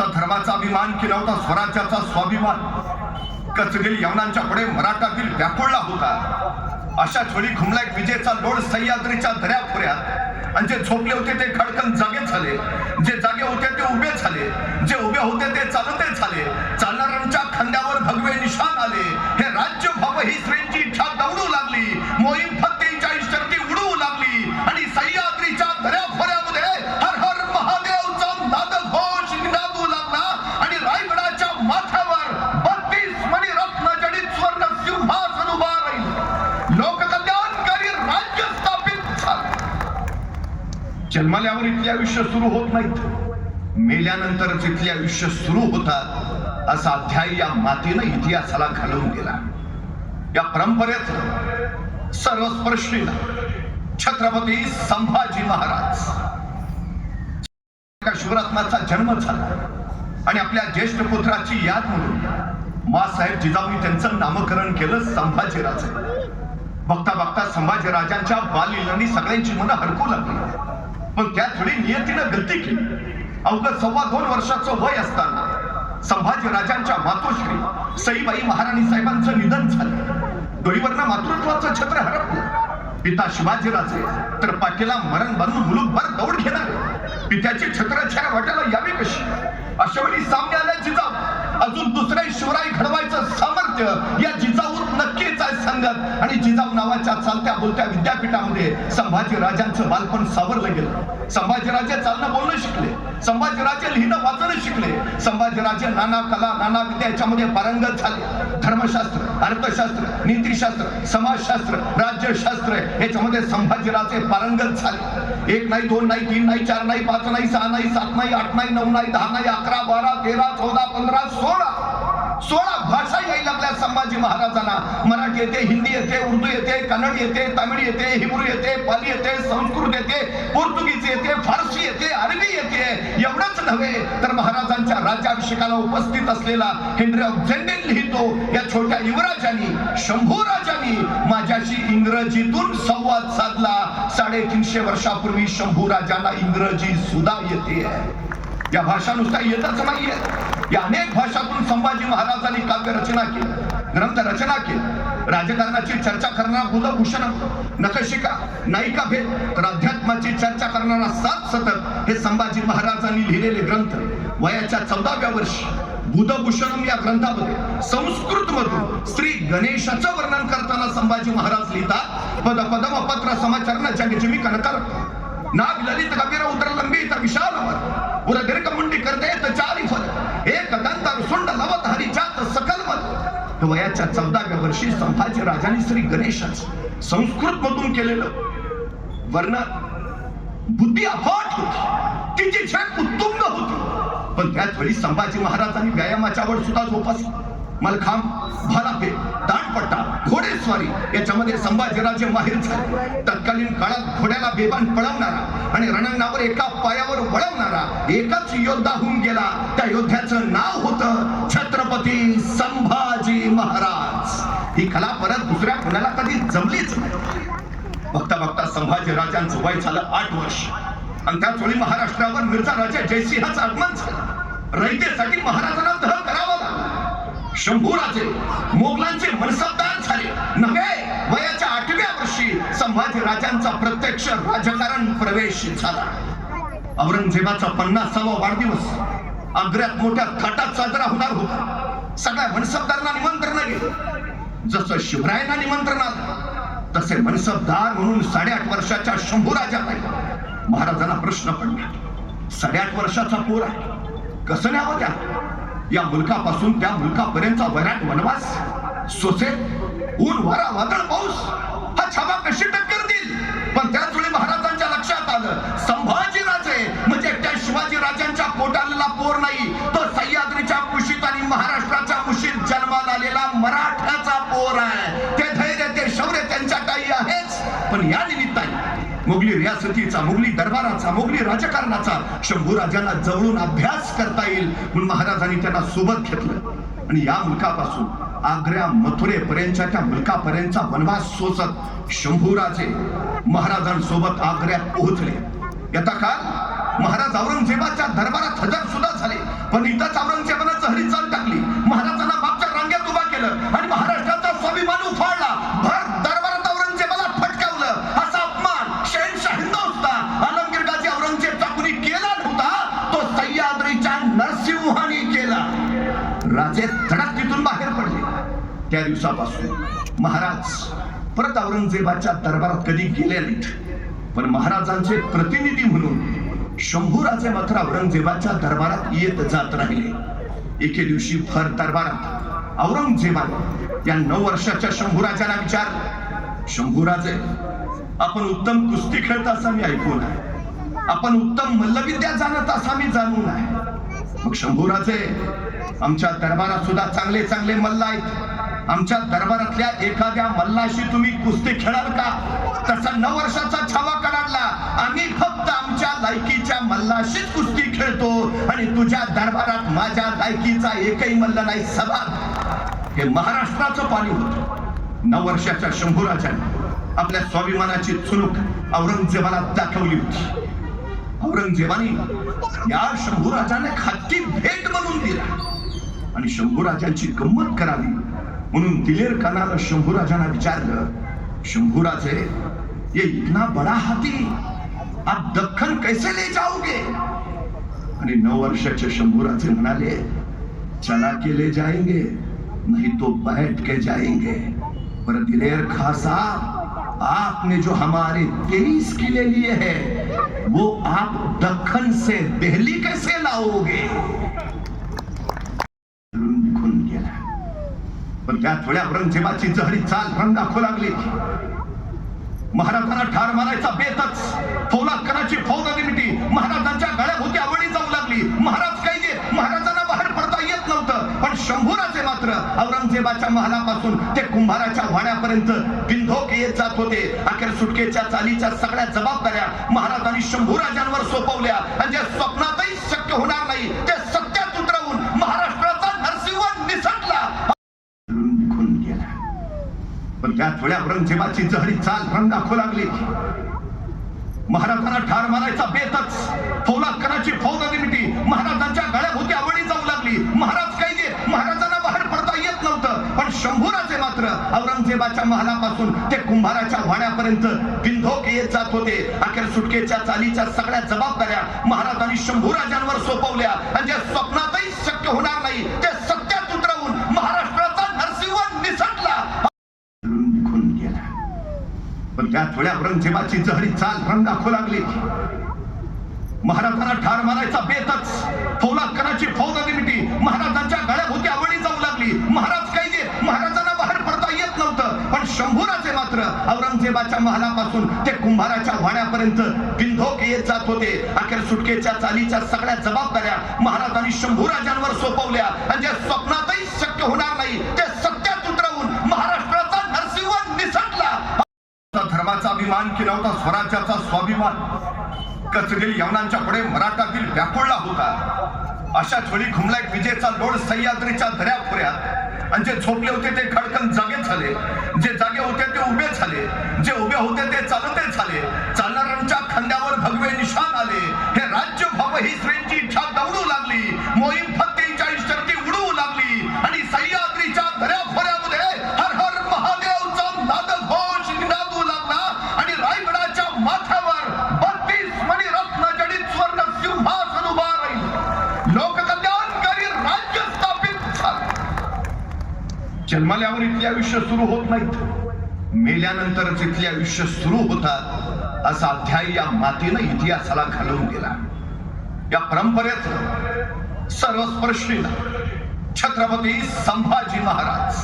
धर्माचा अभिमान की नव्हता स्वराज्याचा स्वाभिमान. कचगेल यवनांच्या पुढे मराठा वीर व्याकुळला होता. अशाच वेळी घुमला एक विजेचा लोड सह्याद्रीच्या दऱ्याखोऱ्यात. आणि जे झोपले होते ते खडकन जागे झाले, जे जागे होते ते उभे झाले, जे उभे होते ते चालते झाले. चालणाऱ्यांच्या खांद्यावर भगवे निशाण आले. हे राज्य व्हावं ही स्त्रींची इच्छा दौडू लागली. मोहीम फत्तेच्या शर्ती उडवू लागली आणि सह्याद्रीच्या दऱ्याखोऱ्यामध्ये हर हर महादेवचा नादघोष निनादू लागला. आणि रायगडाच्या माथ्यावर 32 मणी रत्न जडित स्वर्ण सिंहासन उभा राहील. लोककल्याणकारी राज्य स्थापित झालं. जन्मल्यावर इथले आयुष्य सुरू होत नाहीत, मेल्यानंतरच इथले आयुष्य सुरू होतात असा अध्याय या मातेनं इतिहासाला घालवून दिला. या परंपरेत सर्वस्पर्शीला छत्रपती संभाजी महाराज शिवरत्नाचा जन्म झाला आणि आपल्या ज्येष्ठ पुत्राची याद म्हणून मासाहेब जिजाऊंनी त्यांचं नामकरण केलं संभाजीराजे. बघता बघता संभाजीराजांच्या बाललीलांनी सगळ्यांची मनं हरकू लागली. पण त्याच वेळी नियतीनं गलती केली. अवघं 2.25 वर्षाचं वय असताना संभाजीराजांच्या मातोश्री सईबाई महाराणी साहेबांचं निधन झालं. डोईवरनं मातृत्वाचं छत्र हरपलं. पिता शिवाजीराजे तर पाठीला मरण बांधून मुलूकभर दौड घेणारे. पित्याची छत्रछाया वाट्याला यावी कशी? अशा वेळी सामने आल्या जिजाऊ. अजून दुसरे शिवराय घडवायचं सामर्थ्य या जिजाऊत नक्कीच आहे संगत. आणि जिजाऊ नावाच्या चालत्या बोलत्या विद्यापीठामध्ये संभाजीराजांचं बालपण सावरलं गेलं. संभाजीराजे चालणं बोलणं शिकले. संभाजीराजे लिहिणं वाचणं शिकले. संभाजीराजे नाना कला नाना विद्या याच्यामध्ये पारंगत झाले. धर्मशास्त्र, अर्थशास्त्र, नीतिशास्त्र, समाजशास्त्र, राज्यशास्त्र याच्यामध्ये संभाजीराजे पारंगत झाले. 1 नाही 2 नाही 3 नाही 4 नाही 5 नाही 6 नाही 7 नाही 8 नाही 9 नाही 10 नाही 11 12 13 14 15 16 भाषा यायला लागल्या संभाजी महाराजांना. मराठी येते, हिंदी येते, उर्दू येते, कन्नड येते, तामिळ येते, हिब्रू येते, पाली येते, संस्कृत येते, पोर्तुगीज येते, फारसी येते, अरबी येते. एवढंच नव्हे तर महाराजांच्या राज्याभिषेकाला उपस्थित असलेला हेनरी ऑफ जेंडेल लिहितो, या छोट्या युवराजांनी शंभूराजांनी माझ्याशी इंग्रजीतून संवाद साधला. 350 वर्षापूर्वी शंभूराजांना इंग्रजी सुद्धा येते. या भाषा नुसता येतच नाहीये, या अनेक भाषातून संभाजी महाराजांनी काव्य रचना केली, ग्रंथ रचना केली. राजकारणाची चर्चा करणारा बुधभूषण, नखशिका, नायिका भेद तर अध्यात्माची चर्चा करणारा 7 शतक हे संभाजी महाराजांनी लिहिलेले ग्रंथ. वयाच्या 14व्या वर्षी बुधभूषणम या ग्रंथामध्ये संस्कृत मधून श्री गणेशाचं वर्णन करताना संभाजी महाराज लिहितात, पद पदम पत्र समाचरण जगजिमी कनकर नाग ललित कबीर उदर लंबी विशाल अमर उर दीर्घ मुंडी करते चारी फल एक दंत सुंड लवत हरिजात सकल मत. वयाच्या 14व्या वर्षी संभाजी राजांनी श्री गणेशाचं संस्कृत मधून केलेलं वर्णन. बुद्धी अफाट होती, तिची झेप उत्तुंग होती. पण त्याच वेळी संभाजी महाराजांनी व्यायामाच्या आवड सुद्धा जोपासली. मलखांब, भालाफेक, दांडपट्टा, घोडेस्वारी याच्यामध्ये संभाजीराजे माहिर झाले. तत्कालीन काळात घोड्याला बेभान पळवणारा आणि रणांगणावर एका पायावर वळवणारा एकच योद्धा होऊन गेला. त्या योद्ध्याचं नाव होतं छत्रपती संभाजी महाराज. ही कला परत दुसऱ्या कोणाला कधी जमलीच नाही. बघता बघता संभाजीराजांचं वय झालं 8 वर्ष आणि त्याच वेळी महाराष्ट्रावर मिर्झा राजा जयसिंहाचं आगमन झालं. रयतेसाठी महाराजांना तह करावा लागला. शंभूराजे मोगलांचे मनसबदार झाले. नव्हे, वयाच्या 8व्या वर्षी संभाजी राजांचा प्रत्यक्ष राजकारण प्रवेश झाला. औरंगजेबाचा 50वा वाढदिवस आग्र्यात मोठ्या थाटात साजरा होणार होता. सगळ्या मनसबदारांना निमंत्रण गेलं. जसं शिवरायांना निमंत्रण आलं तसे मनसबदार म्हणून 8.5 वर्षाच्या शंभूराजाला महाराजांना प्रश्न पडला. 8.5 वर्षाचा पोर आहे, कसं न्यावं त्या? या मुलकापासून त्या मुलकापर्यंतचा वैराट वनवास, सोसे, ऊन वारा वादळ पाऊस हा छावा कशी टक्कर देईल? पण त्याच वेळी महाराजांच्या लक्षात आलं, संभाजीराजे म्हणजे त्या शिवाजी राजांच्या पोटाला पोर नाही, तो सह्याद्रीच्या कुशीत आणि महाराष्ट्राच्या कुशीत जन्माला आलेला मराठाचा पोर आहे. ते धैर्य, ते शौर्य त्यांच्या काही आहेच. पण या निमित्ताने मोगली रियासतीचा, मोगली दरबाराचा, मोगली राजकारणाचा शंभूराजांना जवळून अभ्यास करता येईल म्हणून महाराजांनी त्यांना सोबत घेतलं. आणि या मुलकापासून आग्र्या मथुरेपर्यंतच्या त्या मुलकापर्यंतचा वनवास सोसत शंभूराजे महाराजांसोबत आग्र्यात पोहोचले. यथा काल महाराज औरंगजेबाच्या दरबारात हजर सुद्धा झाले, पण इथंच औरंगजेबानं चहरी चाल टाकली, महाराजांना मागच्या रांगेत उभा केलं आणि महाराष्ट्राचा स्वाभिमान उफाळला, भर दरबारात औरंगजेबाला फटकावलं. असा अपमान शहेनशाह हिंदुस्तान आलमगीर गाजी औरंगजेबचा कुणी केला नव्हता, तो सह्याद्रीच्या नरसिंहाने केला. राजे धडक तिथून बाहेर पडले. त्या दिवसापासून महाराज परत औरंगजेबाच्या दरबारात कधी गेले नाहीत, पण महाराजांचे प्रतिनिधी म्हणून शंभूराजे मात्र औरंगजेबाच्या दरबारात येत जात राहिले. एके दिवशी भर दरबारात औरंगजेबाने या 9 वर्षाच्या शंभूराजाला विचारलं, शंभूराजे, आपण उत्तम कुस्ती खेळत असा मी ऐकून आहे, आपण उत्तम मल्लविद्या जाणत असा मी जाणून आहे. मग शंभूराजे, आमच्या दरबारात सुद्धा चांगले चांगले मल्ल आहेत, आमच्या दरबारातल्या एखाद्या मल्लाशी तुम्ही कुस्ती खेळाल का? तसा 9 वर्षाचा छावा काढला, आम्ही फक्त आमच्या लायकीच्या मल्लाशीच कुस्ती खेळतो आणि तुझ्या दरबारात माझ्या लायकीचा एकही मल्ल नाही. सभा हे महाराष्ट्राचं पाणी होतं. 9 वर्षाच्या शंभूराजाने आपल्या स्वाभिमानाची चुणूक औरंगजेबाला दाखवली होती. औरंगजेबाने या शंभूराजाने खाजगी भेट म्हणून दिला आणि शंभूराजांची गंमत करावी म्हणून दिलेर खानानं शंभूराजांना विचारलं, शंभूराजे, ये इतना बड़ा हाथी आप दख्खन कैसे ले जाओगे? आणि 9 वर्षाचे शंभूराजे म्हणाले, चला के ले जाएंगे नहीं तो बैठ के जाएंगे. पर दिलेर खां साहब, आपने जो हमारे 23 किले लिए हैं वो आप दख्खन से दिल्ली कैसे लाओगे? पण त्याच वेळी औरंगजेबाची जहरी चाल रंग दाखवू लागली. महाराजांना ठार मारायचा बेतच, फौलाद खानाची फौज निमित्ती महाराजांच्या गळ्याभोवती आवडी जाऊ लागली. महाराज काही दे, महाराजांना बाहेर पडता येत नव्हतं, पण शंभूराजे मात्र औरंगजेबाच्या महालापासून ते कुंभाराच्या वाड्यापर्यंत बिनधोक येत जात होते. अखेर सुटकेच्या चालीच्या सगळ्या जबाबदाऱ्या महाराजांनी शंभूराजांवर सोपवल्या आणि जे स्वप्नातही शक्य होणार नाही ते सत्यात उतरवून महाराष्ट्राचा नरसिंह निसटला. पण त्याच वेळी औरंगजेबाची जहरी चाल रंग दाखवू लागली. महाराजांना ठार मारायचा बेतच, फौलाद खानाची फौज निमित्ती महाराजांच्या गळ्याभोवती आवडी जाऊ लागली. महाराज काही दे, महाराजांना बाहेर पडता येत नव्हतं, पण शंभूराजे मात्र औरंगजेबाच्या महालापासून ते कुंभाराच्या वाड्यापर्यंत बिनधोक येत जात होते. अखेर सुटकेच्या चालीच्या सगळ्या जबाबदाऱ्या महाराजांनी शंभूराजांवर सोपवल्या आणि जे स्वप्नातही शक्य होणार नाही ते सत्यात उतरवून महाराष्ट्राचा नरसिंह निसटला. पण त्याच वेळी औरंगजेबाची जहरी चाल रंग दाखवू लागली. महाराजांना ठार मारायचा बेतच, फौलाद खानाची फौज निमित्ती महाराजांच्या गळ्याभोवती आवडी जाऊ लागली. महाराज काही दे, महाराजांना बाहेर पडता येत नव्हतं, पण शंभूराजे मात्र औरंगजेबाच्या महालापासून ते कुंभाराच्या वाड्यापर्यंत बिनधोक येत जात होते. अखेर सुटकेच्या चालीच्या सगळ्या जबाबदाऱ्या महाराजांनी शंभूराजांवर सोपवल्या आणि जे स्वप्नातही शक्य होणार नाही ते सत्यात उतरवून महाराष्ट्राचा नरसिंह निसटला. धर्माचा अभिमान की नव्हता स्वराज्याचा स्वाभिमान, कचगेली यवनांच्या पुढे मराठातील व्याकुळला होता. अशाच वेळी घुमला एक विजेचा लोड सह्याद्रीच्या दऱ्याखोऱ्यात आणि जे झोपले होते ते खडकन जागे झाले, जे जागे होते ते उभे झाले, जे उभे होते ते चालते झाले. चालणाऱ्यांच्या खांद्यावर भगवे निशाण आले. हे राज्य व्हावं ही श्रींची इच्छा दौडू लागली. मोहीम फत्तेच्या इष्टर्ती उडवू लागली आणि सह्याद्रीच्या दऱ्याखोऱ्यामध्ये हर हर महादेवचा नादघोष निनादू लागला आणि रायगडाच्या माथ्यावर 32 मणिरत्न जडित स्वर्ण सिंहासन उभा राहील. लोककल्याणकारी राज्य स्थापित झाले. जन्मल्यावर इथले आयुष्य सुरू होत नाहीत, मेल्यानंतरच इथले आयुष्य सुरू होतात असा अध्याय या मातेनं इतिहासाला घालवून गेला. या परंपरेत सर्वस्पर्शी छत्रपती संभाजी महाराज